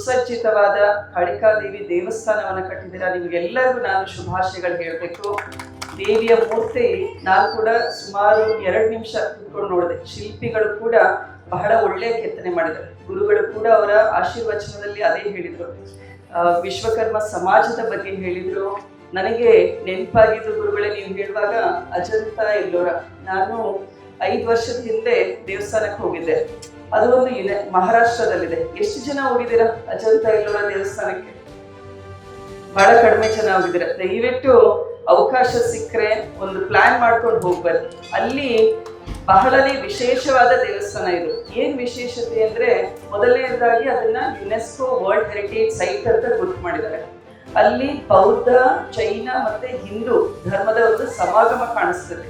ಸುಸಜ್ಜಿತವಾದ ಕಾಳಿಕಾದೇವಿ ದೇವಸ್ಥಾನವನ್ನು ಕಟ್ಟಿದ್ದೀರಾ. ನಿಮಗೆಲ್ಲರಿಗೂ ನಾನು ಶುಭಾಶಯಗಳು ಹೇಳಬೇಕು. ದೇವಿಯ ಮೂರ್ತಿ ನಾನು ಕೂಡ ಸುಮಾರು 2 ನಿಮಿಷ ಕೂತ್ಕೊಂಡು ನೋಡಿದೆ. ಶಿಲ್ಪಿಗಳು ಕೂಡ ಬಹಳ ಒಳ್ಳೆಯ ಕೆತ್ತನೆ ಮಾಡಿದ್ದಾರೆ. ಗುರುಗಳು ಕೂಡ ಅವರ ಆಶೀರ್ವಚನದಲ್ಲಿ ಅದೇ ಹೇಳಿದರು. ವಿಶ್ವಕರ್ಮ ಸಮಾಜದ ಬಗ್ಗೆ ಹೇಳಿದರು. ನನಗೆ ನೆನಪಾಗಿದ್ದು ಗುರುಗಳೇ, ನೀವು ಹೇಳುವಾಗ ಅಜಂತ ಎಲ್ಲೋರ, ನಾನು 5 ವರ್ಷದ ಹಿಂದೆ ದೇವಸ್ಥಾನಕ್ಕೆ ಹೋಗಿದ್ದೆ. ಅದು ಒಂದು ಮಹಾರಾಷ್ಟ್ರದಲ್ಲಿದೆ. ಎಷ್ಟು ಜನ ಹೋಗಿದ್ದೀರಾ ಅಜಂತ ಎಲ್ಲೋರ ದೇವಸ್ಥಾನಕ್ಕೆ? ಬಹಳ ಕಡಿಮೆ ಜನ ಹೋಗಿದ್ದೀರಾ. ದಯವಿಟ್ಟು ಅವಕಾಶ ಸಿಕ್ಕರೆ ಒಂದು ಪ್ಲಾನ್ ಮಾಡ್ಕೊಂಡು ಹೋಗ್ಬಾರ್ದು. ಅಲ್ಲಿ ಬಹಳನೇ ವಿಶೇಷವಾದ ದೇವಸ್ಥಾನ ಇದು. ಏನ್ ವಿಶೇಷತೆ ಅಂದ್ರೆ, ಮೊದಲನೇದಾಗಿ ಅದನ್ನ ಯುನೆಸ್ಕೋ ವರ್ಲ್ಡ್ ಹೆರಿಟೇಜ್ ಸೈಟ್ ಅಂತ ಗುರುತು ಮಾಡಿದ್ದಾರೆ. ಅಲ್ಲಿ ಬೌದ್ಧ, ಜೈನ ಮತ್ತೆ ಹಿಂದೂ ಧರ್ಮದ ಒಂದು ಸಮಾಗಮ ಕಾಣಿಸ್ತದೆ.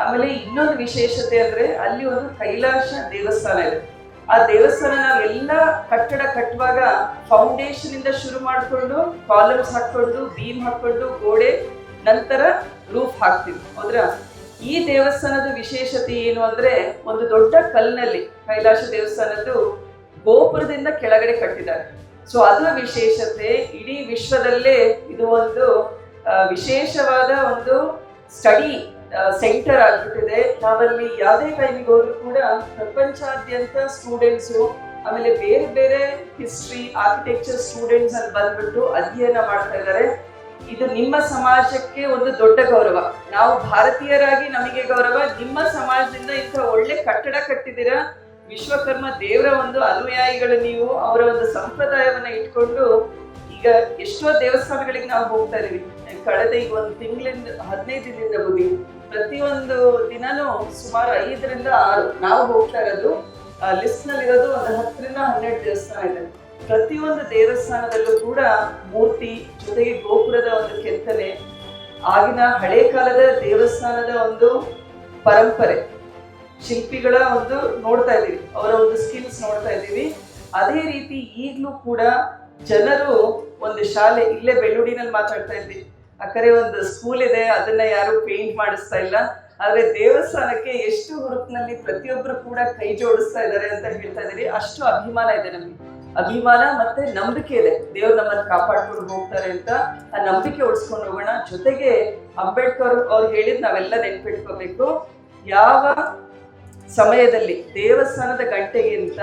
ಆಮೇಲೆ ಇನ್ನೊಂದು ವಿಶೇಷತೆ ಅಂದ್ರೆ, ಅಲ್ಲಿ ಒಂದು ಕೈಲಾಸ ದೇವಸ್ಥಾನ ಇದೆ. ಆ ದೇವಸ್ಥಾನ ನಾವೆಲ್ಲ ಕಟ್ಟಡ ಕಟ್ಟುವಾಗ ಫೌಂಡೇಶನ್ ಇಂದ ಶುರು ಮಾಡಿಕೊಂಡು ಕಾಲಮ್ಸ್ ಹಾಕೊಂಡು ಬೀಮ್ ಹಾಕೊಂಡು ಗೋಡೆ ನಂತರ ರೂಫ್ ಹಾಕ್ತೀವಿ, ಹೌದ್ರಾ? ಈ ದೇವಸ್ಥಾನದ ವಿಶೇಷತೆ ಏನು ಅಂದ್ರೆ, ಒಂದು ದೊಡ್ಡ ಕಲ್ಲಿನಲ್ಲಿ ಕೈಲಾಸ ದೇವಸ್ಥಾನದ್ದು ಗೋಪುರದಿಂದ ಕೆಳಗಡೆ ಕಟ್ಟಿದ್ದಾರೆ. ಸೊ ಅದರ ವಿಶೇಷತೆ ಇಡೀ ವಿಶ್ವದಲ್ಲೇ ಇದು ಒಂದು ವಿಶೇಷವಾದ ಒಂದು ಸ್ಟಡಿ ಸೆಂಟರ್ ಆಗ್ಬಿಟ್ಟಿದೆ. ನಾವಲ್ಲಿ ಯಾವುದೇ ಟೈಮಿಗೆ ಹೋದ್ರು ಕೂಡ ಪ್ರಪಂಚಾದ್ಯಂತ ಸ್ಟೂಡೆಂಟ್ಸು, ಆಮೇಲೆ ಬೇರೆ ಬೇರೆ ಹಿಸ್ಟ್ರಿ, ಆರ್ಕಿಟೆಕ್ಚರ್ ಸ್ಟೂಡೆಂಟ್ಸ್ ಅಲ್ಲಿ ಬಂದ್ಬಿಟ್ಟು ಅಧ್ಯಯನ ಮಾಡ್ತಾ ಇದ್ದಾರೆ. ಇದು ನಿಮ್ಮ ಸಮಾಜಕ್ಕೆ ಒಂದು ದೊಡ್ಡ ಗೌರವ. ನಾವು ಭಾರತೀಯರಾಗಿ ನಮಗೆ ಗೌರವ. ನಿಮ್ಮ ಸಮಾಜದಿಂದ ಇಂಥ ಒಳ್ಳೆ ಕಟ್ಟಡ ಕಟ್ಟಿದ್ದೀರಾ. ವಿಶ್ವಕರ್ಮ ದೇವರ ಒಂದು ಅನುಯಾಯಿಗಳು ನೀವು. ಅವರ ಒಂದು ಸಂಪ್ರದಾಯವನ್ನ ಇಟ್ಕೊಂಡು ಈಗ ಎಷ್ಟೋ ದೇವಸ್ಥಾನಗಳಿಗೆ ನಾವು ಹೋಗ್ತಾ ಇದೀವಿ. ಕಳೆದ ಈಗ 1 ತಿಂಗಳಿಂದ 15 ದಿನದಿಂದ ಹೋಗಿ ಪ್ರತಿಯೊಂದು ದಿನನೂ ಸುಮಾರು 5 ರಿಂದ 6 ನಾವು ಹೋಗ್ತಾ ಇರೋದು. ಲಿಸ್ಟ್ ನಲ್ಲಿ ಇರೋದು ಒಂದು 10 ರಿಂದ 12 ದೇವಸ್ಥಾನ ಇದೆ. ಪ್ರತಿಯೊಂದು ದೇವಸ್ಥಾನದಲ್ಲೂ ಕೂಡ ಮೂರ್ತಿ ಜೊತೆಗೆ ಗೋಪುರದ ಒಂದು ಕೆತ್ತನೆ, ಆಗಿನ ಹಳೆ ಕಾಲದ ದೇವಸ್ಥಾನದ ಒಂದು ಪರಂಪರೆ, ಶಿಲ್ಪಿಗಳ ಒಂದು ನೋಡ್ತಾ ಇದ್ದೀವಿ, ಅವರ ಒಂದು ಸ್ಕಿಲ್ಸ್ ನೋಡ್ತಾ ಇದ್ದೀವಿ. ಅದೇ ರೀತಿ ಈಗಲೂ ಕೂಡ ಜನರು ಒಂದು ಶಾಲೆ, ಇಲ್ಲೇ ಬೆಳ್ಳೂಡಿನಲ್ಲಿ ಮಾತಾಡ್ತಾ ಇದ್ವಿ, ಅಕರೆ ಒಂದು ಸ್ಕೂಲ್ ಇದೆ, ಅದನ್ನ ಯಾರು ಪೇಂಟ್ ಮಾಡಿಸ್ತಾ ಇಲ್ಲ. ಆದ್ರೆ ದೇವಸ್ಥಾನಕ್ಕೆ ಎಷ್ಟು ಹುರುಪಿನಲ್ಲಿ ಪ್ರತಿಯೊಬ್ಬರು ಕೂಡ ಕೈ ಜೋಡಿಸ್ತಾ ಇದ್ದಾರೆ ಅಂತ ಹೇಳ್ತಾ ಇದ್ದೀರಿ. ಅಷ್ಟು ಅಭಿಮಾನ ಇದೆ ನಮಗೆ. ಅಭಿಮಾನ ಮತ್ತೆ ನಂಬಿಕೆ ಇದೆ, ದೇವ್ರು ನಮ್ಮನ್ನು ಕಾಪಾಡ್ಕೊಂಡು ಹೋಗ್ತಾರೆ ಅಂತ. ಆ ನಂಬಿಕೆ ಉಳಿಸ್ಕೊಂಡು ಹೋಗೋಣ. ಜೊತೆಗೆ ಅಂಬೇಡ್ಕರ್ ಅವ್ರು ಹೇಳಿದ್ ನಾವೆಲ್ಲ ನೆನ್ಪಿಟ್ಕೋಬೇಕು. ಯಾವ ಸಮಯದಲ್ಲಿ ದೇವಸ್ಥಾನದ ಗಂಟೆಗಿಂತ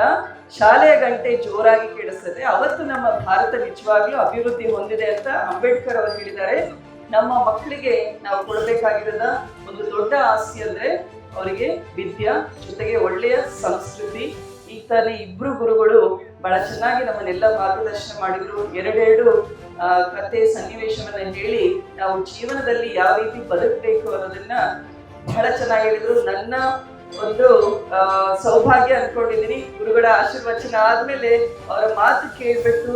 ಶಾಲೆಯ ಗಂಟೆ ಜೋರಾಗಿ ಕೇಳಿಸ್ತದೆ, ಅವತ್ತು ನಮ್ಮ ಭಾರತ ನಿಜವಾಗ್ಲೂ ಅಭಿವೃದ್ಧಿ ಹೊಂದಿದೆ ಅಂತ ಅಂಬೇಡ್ಕರ್ ಅವರು ಹೇಳಿದ್ದಾರೆ. ನಮ್ಮ ಮಕ್ಕಳಿಗೆ ನಾವು ಕೊಡಬೇಕಾಗಿರೋದ ಒಂದು ದೊಡ್ಡ ಆಸ್ತಿ ಅಂದ್ರೆ ಅವರಿಗೆ ವಿದ್ಯೆ, ಜೊತೆಗೆ ಒಳ್ಳೆಯ ಸಂಸ್ಕೃತಿ. ಈಗ ತಾನೇ 2 ಗುರುಗಳು ಬಹಳ ಚೆನ್ನಾಗಿ ನಮ್ಮನ್ನೆಲ್ಲ ಮಾರ್ಗದರ್ಶನ ಮಾಡಿದ್ರು. 2 ಕಥೆ ಸನ್ನಿವೇಶವನ್ನ ಹೇಳಿ ನಾವು ಜೀವನದಲ್ಲಿ ಯಾವ ರೀತಿ ಬದುಕಬೇಕು ಅನ್ನೋದನ್ನ ಬಹಳ ಚೆನ್ನಾಗಿ ಹೇಳಿದ್ರು. ನನ್ನ ಒಂದು ಸೌಭಾಗ್ಯ ಅನ್ಕೊಂಡಿದ್ದೀನಿ. ಗುರುಗಳ ಆಶೀರ್ವಚನ ಆದ್ಮೇಲೆ ಅವರ ಮಾತು ಕೇಳ್ಬಿಟ್ಟು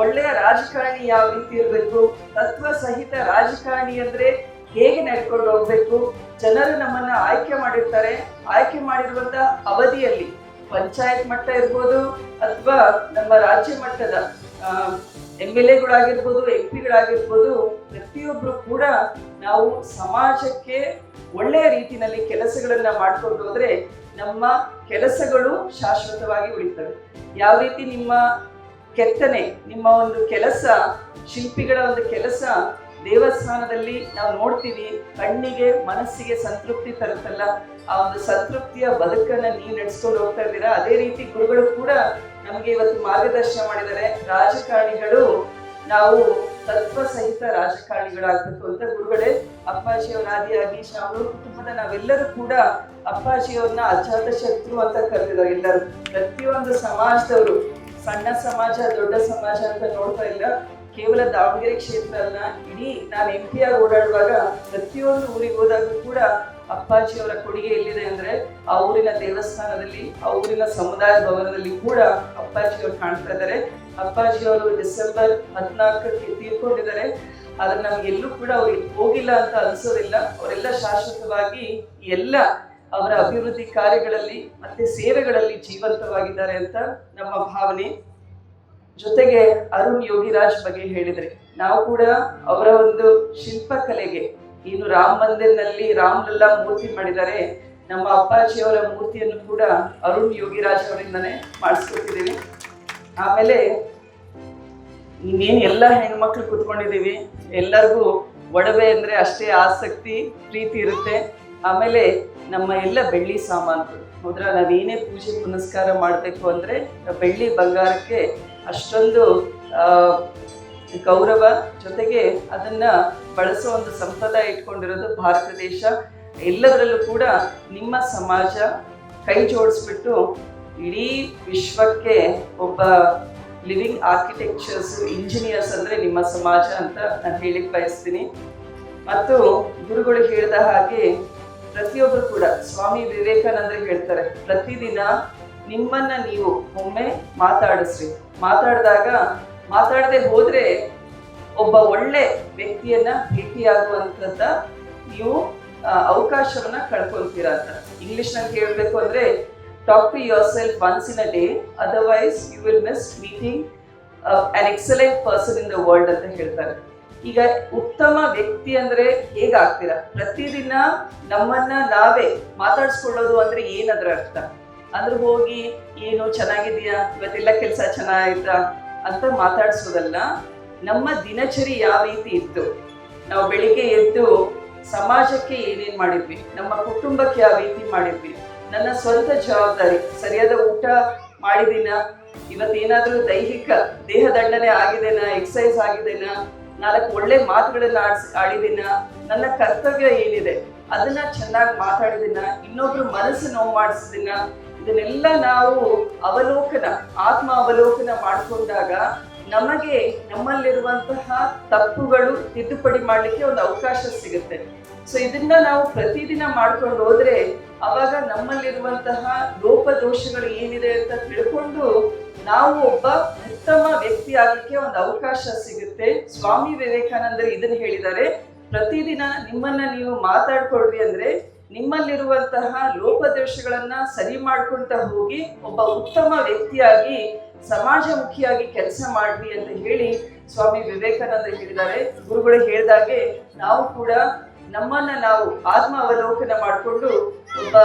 ಒಳ್ಳೆಯ ರಾಜಕಾರಣಿ ಯಾವ ರೀತಿ ಇರಬೇಕು, ತತ್ವ ಸಹಿತ ರಾಜಕಾರಣಿ ಅಂದ್ರೆ ಹೇಗೆ ನಡ್ಕೊಂಡು ಹೋಗ್ಬೇಕು, ಜನರು ನಮ್ಮನ್ನ ಆಯ್ಕೆ ಮಾಡಿರ್ತಾರೆ. ಆಯ್ಕೆ ಮಾಡಿರುವಂತ ಅವಧಿಯಲ್ಲಿ ಪಂಚಾಯತ್ ಮಟ್ಟ ಇರ್ಬೋದು ಅಥವಾ ನಮ್ಮ ರಾಜ್ಯ ಮಟ್ಟದ MLAಗಳಾಗಿರ್ಬೋದು, MP ಗಳಾಗಿರ್ಬೋದು, ಪ್ರತಿಯೊಬ್ರು ಕೂಡ ನಾವು ಸಮಾಜಕ್ಕೆ ಒಳ್ಳೆಯ ರೀತಿಯಲ್ಲಿ ಕೆಲಸಗಳನ್ನ ಮಾಡ್ಕೊಂಡು ಹೋದ್ರೆ ನಮ್ಮ ಕೆಲಸಗಳು ಶಾಶ್ವತವಾಗಿ ಉಳಿತವೆ. ಯಾವ ರೀತಿ ನಿಮ್ಮ ಕೆತ್ತನೆ, ನಿಮ್ಮ ಒಂದು ಕೆಲಸ, ಶಿಲ್ಪಿಗಳ ಒಂದು ಕೆಲಸ ದೇವಸ್ಥಾನದಲ್ಲಿ ನಾವು ನೋಡ್ತೀವಿ, ಕಣ್ಣಿಗೆ ಮನಸ್ಸಿಗೆ ಸಂತೃಪ್ತಿ ತರುತ್ತಲ್ಲ, ಆ ಒಂದು ಸಂತೃಪ್ತಿಯ ಬದುಕನ್ನ ನೀವು ನಡೆಸ್ಕೊಂಡು ಹೋಗ್ತಾ ಇದ್ದೀರಾ. ಅದೇ ರೀತಿ ಗುರುಗಳು ಕೂಡ ನಮಗೆ ಇವತ್ತು ಮಾರ್ಗದರ್ಶನ ಮಾಡಿದ್ದಾರೆ. ರಾಜಕಾರಣಿಗಳು ನಾವು ತತ್ವ ಸಹಿತ ರಾಜಕಾರಣಿಗಳಾಗಬೇಕು ಅಂತ ಗುರುಗಳೇ ಅಪ್ಪಾಜಿಯವರ ಆದಿಯಾಗಿ ಶಾಮೂರು ಕುಟುಂಬದ ನಾವೆಲ್ಲರೂ ಕೂಡ ಅಪ್ಪಾಜಿಯವ್ರನ್ನ ಅಜಾತ ಶತ್ರು ಅಂತ ಕರೆದಿದ್ದಾರೆ. ಎಲ್ಲರೂ ಪ್ರತಿಯೊಂದು ಸಮಾಜದವರು, ಸಣ್ಣ ಸಮಾಜ ದೊಡ್ಡ ಸಮಾಜ ಅಂತ ನೋಡ್ತಾ ಇಲ್ಲ. ಕೇವಲ ದಾವಣಗೆರೆ ಕ್ಷೇತ್ರ ಅಲ್ಲ, ಇಡೀ ನಾನು MP ಆಗಿ ಓಡಾಡುವಾಗ ಪ್ರತಿಯೊಂದು ಊರಿಗೆ ಹೋದಾಗ ಕೂಡ ಅಪ್ಪಾಜಿಯವರ ಕೊಡುಗೆ ಎಲ್ಲಿದೆ ಅಂದ್ರೆ ಆ ಊರಿನ ದೇವಸ್ಥಾನದಲ್ಲಿ, ಆ ಊರಿನ ಸಮುದಾಯ ಭವನದಲ್ಲಿ ಕೂಡ ಅಪ್ಪಾಜಿಯವರು ಕಾಣ್ತಾ ಇದ್ದಾರೆ. ಅಪ್ಪಾಜಿಯವರು ಡಿಸೆಂಬರ್ 14ಕ್ಕೆ ತೀರ್ಕೊಂಡಿದ್ದಾರೆ. ಆದ್ರೆ ನಮ್ಗೆಲ್ಲೂ ಕೂಡ ಅವ್ರಿಗೆ ಹೋಗಿಲ್ಲ ಅಂತ ಅನ್ಸೋದಿಲ್ಲ. ಅವರೆಲ್ಲ ಶಾಶ್ವತವಾಗಿ ಎಲ್ಲ ಅವರ ಅಭಿವೃದ್ಧಿ ಕಾರ್ಯಗಳಲ್ಲಿ ಮತ್ತೆ ಸೇವೆಗಳಲ್ಲಿ ಜೀವಂತವಾಗಿದ್ದಾರೆ ಅಂತ ನಮ್ಮ ಭಾವನೆ. ಜೊತೆಗೆ ಅರುಣ್ ಯೋಗಿರಾಜ್ ಬಗ್ಗೆ ಹೇಳಿದ್ರೆ, ನಾವು ಕೂಡ ಅವರ ಒಂದು ಶಿಲ್ಪಕಲೆಗೆ, ಇನ್ನು ರಾಮ ಮಂದಿರ್ನಲ್ಲಿ ರಾಮ್ಲಲ್ಲಾ ಮೂರ್ತಿ ಮಾಡಿದ್ದಾರೆ, ನಮ್ಮ ಅಪ್ಪಾಜಿಯವರ ಮೂರ್ತಿಯನ್ನು ಕೂಡ ಅರುಣ್ ಯೋಗಿರಾಜ್ ಅವರಿಂದನೇ ಮಾಡಿಸ್ಕೊತಿದ್ದೀವಿ. ಆಮೇಲೆ ಇನ್ನೇನು ಎಲ್ಲ ಹೆಣ್ಮಕ್ಳು ಕೂತ್ಕೊಂಡಿದ್ದೀವಿ, ಎಲ್ಲರಿಗೂ ಒಡವೆ ಅಂದರೆ ಅಷ್ಟೇ ಆಸಕ್ತಿ ಪ್ರೀತಿ ಇರುತ್ತೆ. ಆಮೇಲೆ ನಮ್ಮ ಎಲ್ಲ ಬೆಳ್ಳಿ ಸಾಮಾನುಗಳು ಹೌದ್ರಾ, ನಾವೇನೇ ಪೂಜೆ ಪುನಸ್ಕಾರ ಮಾಡಬೇಕು ಅಂದರೆ ಬೆಳ್ಳಿ ಬಂಗಾರಕ್ಕೆ ಅಷ್ಟೊಂದು ಗೌರವ, ಜೊತೆಗೆ ಅದನ್ನು ಬಳಸೋ ಒಂದು ಸಂಪ್ರದಾಯ ಇಟ್ಕೊಂಡಿರೋದು ಭಾರತ ದೇಶ. ಎಲ್ಲದರಲ್ಲೂ ಕೂಡ ನಿಮ್ಮ ಸಮಾಜ ಕೈ ಜೋಡಿಸ್ಬಿಟ್ಟು ಇಡೀ ವಿಶ್ವಕ್ಕೆ ಒಬ್ಬ ಲಿವಿಂಗ್ ಆರ್ಕಿಟೆಕ್ಚರ್ಸ್ ಇಂಜಿನಿಯರ್ಸ್ ಅಂದರೆ ನಿಮ್ಮ ಸಮಾಜ ಅಂತ ನಾನು ಹೇಳಿಕ್ಕೆ ಬಯಸ್ತೀನಿ. ಮತ್ತು ಗುರುಗಳು ಹೇಳಿದ ಹಾಗೆ ಪ್ರತಿಯೊಬ್ಬರು ಕೂಡ ಸ್ವಾಮಿ ವಿವೇಕಾನಂದರು ಹೇಳ್ತಾರೆ, ಪ್ರತಿದಿನ ನಿಮ್ಮನ್ನ ನೀವು ಒಮ್ಮೆ ಮಾತಾಡಿಸ್ರಿ. ಮಾತಾಡದೆ ಹೋದ್ರೆ ಒಬ್ಬ ಒಳ್ಳೆ ವ್ಯಕ್ತಿಯನ್ನ ಭೇಟಿಯಾಗುವಂಥದ್ದ ನೀವು ಅವಕಾಶವನ್ನ ಕಳ್ಕೊಳ್ತೀರಾ ಅಂತ. ಇಂಗ್ಲಿಷ್ನಲ್ಲಿ ಹೇಳಬೇಕು ಅಂದ್ರೆ talk to yourself once in a day, otherwise you will miss meeting an excellent person in the world ಅಂತ ಹೇಳ್ತಾರೆ. ಈಗ ಉತ್ತಮ ವ್ಯಕ್ತಿ ಅಂದ್ರೆ ಹೇಗಾಗ್ತೀರಾ? ಪ್ರತಿದಿನ ನಮ್ಮನ್ನ ನಾವೇ ಮಾತಾಡ್ಸ್ಕೊಳ್ಳೋದು ಅಂದ್ರೆ ಏನದ್ರ ಅರ್ಥ ಅಂದ್ರೆ ಹೋಗಿ ಏನು ಚೆನ್ನಾಗಿದೆಯಾ, ಇವತ್ತೆಲ್ಲ ಕೆಲಸ ಚೆನ್ನಾಗಾಯ್ತಾ ಅಂತ ಮಾತಾಡ್ಸೋದಲ್ಲ. ನಮ್ಮ ದಿನಚರಿ ಯಾವ ರೀತಿ ಇತ್ತು, ನಾವು ಬೆಳಿಗ್ಗೆ ಎದ್ದು ಸಮಾಜಕ್ಕೆ ಏನೇನ್ ಮಾಡಿದ್ವಿ, ನಮ್ಮ ಕುಟುಂಬಕ್ಕೆ ಯಾವ ರೀತಿ ಮಾಡಿದ್ವಿ, ನನ್ನ ಸ್ವಂತ ಜವಾಬ್ದಾರಿ, ಸರಿಯಾದ ಊಟ ಮಾಡಿದಿನ, ಇವತ್ತೇನಾದ್ರೂ ದೈಹಿಕ ದೇಹದಂಡನೆ ಆಗಿದೆನಾ, ಎಕ್ಸಸೈಸ್ ಆಗಿದೆನಾ, 4 ಒಳ್ಳೆ ಮಾತುಗಳನ್ನ ಆಡಿದಿನ, ನನ್ನ ಕರ್ತವ್ಯ ಏನಿದೆ ಅದನ್ನ ಚೆನ್ನಾಗಿ ಮಾತಾಡಿದಿನ, ಇನ್ನೊಬ್ರು ಮನಸ್ಸು ನೋವು ಮಾಡಿಸಿದಿನ, ಇದನ್ನೆಲ್ಲ ನಾವು ಆತ್ಮ ಅವಲೋಕನ ಮಾಡಿಕೊಂಡಾಗ ನಮಗೆ ನಮ್ಮಲ್ಲಿರುವಂತಹ ತಪ್ಪುಗಳು ತಿದ್ದುಪಡಿ ಮಾಡಲಿಕ್ಕೆ ಒಂದು ಅವಕಾಶ ಸಿಗುತ್ತೆ. ಸೊ ಇದನ್ನ ನಾವು ಪ್ರತಿದಿನ ಮಾಡ್ಕೊಂಡು ಹೋದ್ರೆ ಅವಾಗ ನಮ್ಮಲ್ಲಿರುವಂತಹ ಲೋಪದೋಷಗಳು ಏನಿದೆ ಅಂತ ತಿಳ್ಕೊಂಡು ನಾವು ಒಬ್ಬ ಉತ್ತಮ ವ್ಯಕ್ತಿ ಆಗಲಿಕ್ಕೆ ಒಂದು ಅವಕಾಶ ಸಿಗುತ್ತೆ. ಸ್ವಾಮಿ ವಿವೇಕಾನಂದರು ಇದನ್ನ ಹೇಳಿದ್ದಾರೆ, ಪ್ರತಿದಿನ ನಿಮ್ಮನ್ನ ನೀವು ಮಾತಾಡ್ಕೊಳ್ರಿ ಅಂದ್ರೆ ನಿಮ್ಮಲ್ಲಿರುವಂತಹ ಲೋಪದೋಷಗಳನ್ನ ಸರಿ ಮಾಡ್ಕೊಂತ ಹೋಗಿ ಒಬ್ಬ ಉತ್ತಮ ವ್ಯಕ್ತಿಯಾಗಿ ಸಮಾಜಮುಖಿಯಾಗಿ ಕೆಲಸ ಮಾಡ್ರಿ ಅಂತ ಹೇಳಿ ಸ್ವಾಮಿ ವಿವೇಕಾನಂದ ಹೇಳಿದ್ದಾರೆ. ಗುರುಗಳು ಹೇಳಿದಾಗೆ ನಾವು ಕೂಡ ನಮ್ಮನ್ನ ನಾವು ಆತ್ಮ ಅವಲೋಕನ ಮಾಡಿಕೊಂಡು ಒಬ್ಬ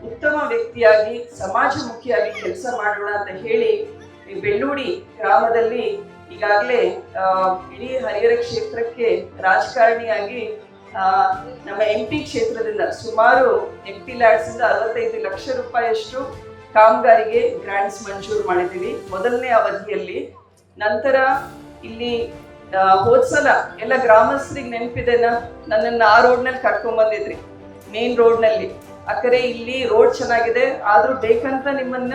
ಉತ್ತಮ ವ್ಯಕ್ತಿಯಾಗಿ ಸಮಾಜಮುಖಿಯಾಗಿ ಕೆಲಸ ಮಾಡೋಣ ಅಂತ ಹೇಳಿ ಈ ಬೆಳ್ಳೂಡಿ ಗ್ರಾಮದಲ್ಲಿ ಈಗಾಗಲೇ ಇಡೀ ಹರಿಹರ ಕ್ಷೇತ್ರಕ್ಕೆ ರಾಜಕಾರಣಿಯಾಗಿ ನಮ್ಮ MP ಕ್ಷೇತ್ರದಿಂದ ಸುಮಾರು MP ಲ್ಯಾಡ್ಸ್ ಇಂದ 65 ಲಕ್ಷ ರೂಪಾಯಿಯಷ್ಟು ಕಾಮಗಾರಿಗೆ ಗ್ರಾಂಟ್ಸ್ ಮಂಜೂರು ಮಾಡಿದ್ದೀವಿ ಮೊದಲನೇ ಅವಧಿಯಲ್ಲಿ. ನಂತರ ಇಲ್ಲಿ ಹೋದ್ಸಲ ಎಲ್ಲ ಗ್ರಾಮಸ್ಥರಿಗೆ ನೆನಪಿದೆನಾ, ನನ್ನನ್ನು ಆ ರೋಡ್ನಲ್ಲಿ ಕರ್ಕೊಂಡ್ ಬಂದಿದ್ರಿ, ಮೇನ್ ರೋಡ್ನಲ್ಲಿ. ಅಕ್ಕರೆ ಇಲ್ಲಿ ರೋಡ್ ಚೆನ್ನಾಗಿದೆ ಆದ್ರೂ ಬೇಕಂತ ನಿಮ್ಮನ್ನ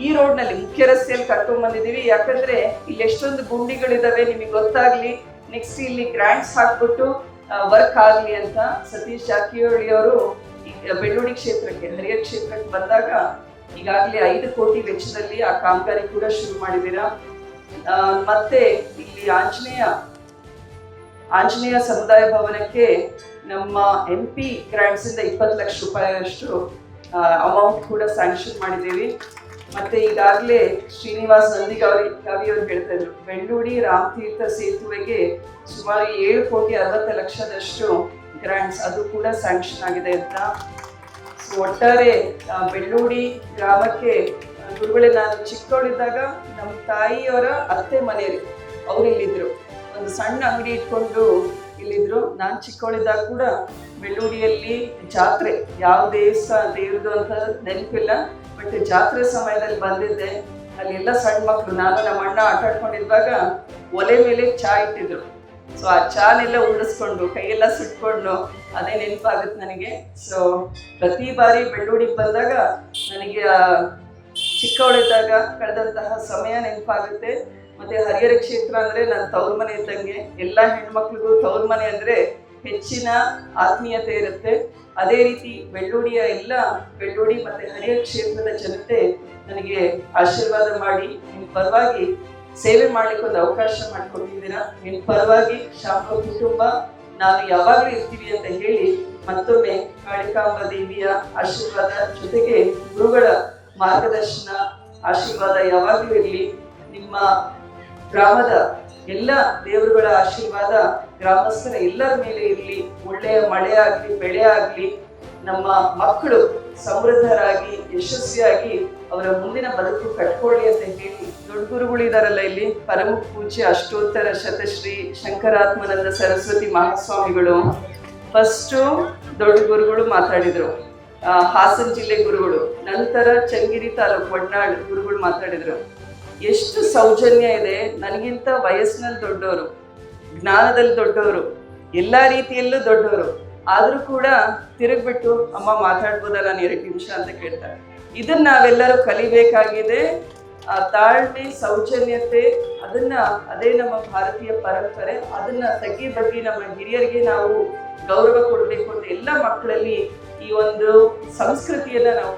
ಈ ರೋಡ್ನಲ್ಲಿ ಮುಖ್ಯ ರಸ್ತೆಯಲ್ಲಿ ಕರ್ಕೊಂಡ್ ಬಂದಿದ್ದೀವಿ. ಯಾಕಂದ್ರೆ ಇಲ್ಲಿ ಎಷ್ಟೊಂದು ಗುಂಡಿಗಳಿದಾವೆ ನಿಮಗೆ ಗೊತ್ತಾಗ್ಲಿ, ನೆಕ್ಸ್ಟ್ ಇಲ್ಲಿ ಗ್ರಾಂಟ್ಸ್ ಹಾಕ್ಬಿಟ್ಟು ವರ್ಕ್ ಆಗ್ಲಿ ಅಂತ ಸತೀಶ್ ಜಾರಕಿಹೊಳಿ ಅವರು ಬೆಳ್ಳೂಡಿ ಕ್ಷೇತ್ರಕ್ಕೆ ಹರಿಹರ ಕ್ಷೇತ್ರಕ್ಕೆ ಬಂದಾಗ ಈಗಾಗಲೇ 5 ಕೋಟಿ ವೆಚ್ಚದಲ್ಲಿ ಆ ಕಾಮಗಾರಿ ಕೂಡ ಶುರು ಮಾಡಿದ್ದೀರಾ. ಮತ್ತೆ ಇಲ್ಲಿ ಆಂಜನೇಯ ಸಮುದಾಯ ಭವನಕ್ಕೆ ನಮ್ಮ MP ಗ್ರಾಂಟ್ಸ್ ಇಂದ 20 ಲಕ್ಷ ರೂಪಾಯಿಯಷ್ಟು ಅಮೌಂಟ್ ಕೂಡ ಸ್ಯಾಂಕ್ಷನ್ ಮಾಡಿದ್ದೀವಿ. ಮತ್ತೆ ಈಗಾಗಲೇ ಶ್ರೀನಿವಾಸ್ ನಂದಿಗಾವಿಯವರು ಹೇಳ್ತಾ ಇದ್ರು, ಬೆಳ್ಳೂಡಿ ರಾಮತೀರ್ಥ ಸೇತುವೆಗೆ ಸುಮಾರು 7 ಕೋಟಿ 60 ಲಕ್ಷದಷ್ಟು ಗ್ರಾಂಟ್ಸ್ ಅದು ಕೂಡ ಸ್ಯಾಂಕ್ಷನ್ ಆಗಿದೆ ಅಂತ. ಸೊ ಒಟ್ಟಾರೆ ಬೆಳ್ಳೂಡಿ ಗ್ರಾಮಕ್ಕೆ ಗುರುಗಳೇ, ನಾನು ಚಿಕ್ಕವಳಿದ್ದಾಗ ನಮ್ಮ ತಾಯಿಯವರ ಅತ್ತೆ ಮನೆಯವರು ಅವ್ರು ಇಲ್ಲಿದ್ರು, ಒಂದು ಸಣ್ಣ ಅಂಗಡಿ ಇಟ್ಕೊಂಡು ಇಲ್ಲಿದ್ರು. ನಾನು ಚಿಕ್ಕವಳಿದ್ದಾಗ ಕೂಡ ಬೆಳ್ಳೂಡಿಯಲ್ಲಿ ಜಾತ್ರೆ, ಯಾವ ದೇವ್ರದ್ದು ಅಂತ ನೆನಪಿಲ್ಲ, ಬಟ್ ಜಾತ್ರೆ ಸಮಯದಲ್ಲಿ ಬಂದಿದ್ದೆ. ಅಲ್ಲಿ ಎಲ್ಲ ಸಣ್ಣ ಮಕ್ಕಳು, ನಾನು ನಮ್ಮ ಅಣ್ಣ ಆಟ ಆಡ್ಕೊಂಡಿರುವಾಗ ಒಲೆ ಮೇಲೆ ಚಾ ಇಟ್ಟಿದ್ರು. ಸೊ ಆ ಚಾನೆಲ್ಲ ಉಳಿಸ್ಕೊಂಡು ಕೈಯೆಲ್ಲ ಸುಟ್ಕೊಂಡು ಅದೇ ನೆನಪಾಗುತ್ತೆ ನನಗೆ. ಸೊ ಪ್ರತಿ ಬಾರಿ ಬೆಳ್ಳೂಡಿಗೆ ಬಂದಾಗ ನನಗೆ ಚಿಕ್ಕವಳಿದ್ದಾಗ ಕಳೆದಂತಹ ಸಮಯ ನೆನಪಾಗುತ್ತೆ. ಮತ್ತೆ ಹರಿಹರ ಕ್ಷೇತ್ರ ಅಂದ್ರೆ ನನ್ನ ತವ್ರ ಮನೆ ಇದ್ದಂಗೆ, ಎಲ್ಲ ಹೆಣ್ಮಕ್ಳಿಗೂ ತವ್ರ ಮನೆ ಅಂದ್ರೆ ಹೆಚ್ಚಿನ ಆತ್ಮೀಯತೆ ಇರುತ್ತೆ. ಅದೇ ರೀತಿ ಬೆಳ್ಳೂಡಿ ಮತ್ತೆ ಹರಿಹರ ಕ್ಷೇತ್ರದ ಜನತೆ ನನಗೆ ಆಶೀರ್ವಾದ ಮಾಡಿ ನಿಮ್ಮ ಪರವಾಗಿ ಸೇವೆ ಮಾಡ್ಲಿಕ್ಕೆ ಒಂದು ಅವಕಾಶ ಮಾಡಿಕೊಟ್ಟಿದ್ದೀರಾ. ನಿಮ್ಮ ಪರವಾಗಿ ಶಾಂತ ಕುಟುಂಬ ನಾನು ಯಾವಾಗಲೂ ಇರ್ತೀವಿ ಅಂತ ಹೇಳಿ ಮತ್ತೊಮ್ಮೆ ಕಾಳಿಕಾಂಬ ದೇವಿಯ ಆಶೀರ್ವಾದ ಜೊತೆಗೆ ಗುರುಗಳ ಮಾರ್ಗದರ್ಶನ ಆಶೀರ್ವಾದ ಯಾವಾಗಲೂ ಇರಲಿ. ನಿಮ್ಮ ಗ್ರಾಮದ ಎಲ್ಲ ದೇವರುಗಳ ಆಶೀರ್ವಾದ ಗ್ರಾಮಸ್ಥರ ಎಲ್ಲರ ಮೇಲೆ ಇರಲಿ. ಒಳ್ಳೆಯ ಮಳೆ ಆಗಲಿ, ಬೆಳೆ ಆಗಲಿ, ನಮ್ಮ ಮಕ್ಕಳು ಸಮೃದ್ಧರಾಗಿ ಯಶಸ್ವಿಯಾಗಿ ಅವರ ಮುಂದಿನ ಬದುಕು ಕಟ್ಕೊಳ್ಳಿ ಅಂತ ಹೇಳಿ ದೊಡ್ಡ ಗುರುಗಳು ಇದಾರಲ್ಲ ಇಲ್ಲಿ, ಪರಮ ಪೂಜ್ಯ ಅಷ್ಟೋತ್ತರ ಶತಶ್ರೀ ಶಂಕರಾತ್ಮನಂದ ಸರಸ್ವತಿ ಮಹಾಸ್ವಾಮಿಗಳು ಫಸ್ಟು ದೊಡ್ಡ ಗುರುಗಳು ಮಾತಾಡಿದ್ರು, ಹಾಸನ ಜಿಲ್ಲೆ ಗುರುಗಳು, ನಂತರ ಚನ್ನಗಿರಿ ತಾಲೂಕು ವಡ್ನಾಳ್ ಗುರುಗಳು ಮಾತಾಡಿದ್ರು. ಎಷ್ಟು ಸೌಜನ್ಯ ಇದೆ, ನನಗಿಂತ ವಯಸ್ಸಿನಲ್ಲಿ ದೊಡ್ಡವರು, ಜ್ಞಾನದಲ್ಲಿ ದೊಡ್ಡವರು, ಎಲ್ಲ ರೀತಿಯಲ್ಲೂ ದೊಡ್ಡವರು, ಆದರೂ ಕೂಡ ತಿರುಗ್ಬಿಟ್ಟು ಅಮ್ಮ ಮಾತಾಡ್ಬೋದಾ ನಾನು 2 ನಿಮಿಷ ಅಂತ ಕೇಳ್ತಾರೆ. ಇದನ್ನ ನಾವೆಲ್ಲರೂ ಕಲಿಬೇಕಾಗಿದೆ. ಆ ತಾಳ್ಮೆ, ಸೌಜನ್ಯತೆ, ಅದೇ ನಮ್ಮ ಭಾರತೀಯ ಪರಂಪರೆ. ಅದನ್ನ ತಗ್ಗಿ ನಮ್ಮ ಹಿರಿಯರಿಗೆ ನಾವು ಗೌರವ ಕೊಡಬೇಕು ಅಂತ ಎಲ್ಲ ಮಕ್ಕಳಲ್ಲಿ ಈ ಒಂದು ಸಂಸ್ಕೃತಿಯನ್ನ ನಾವು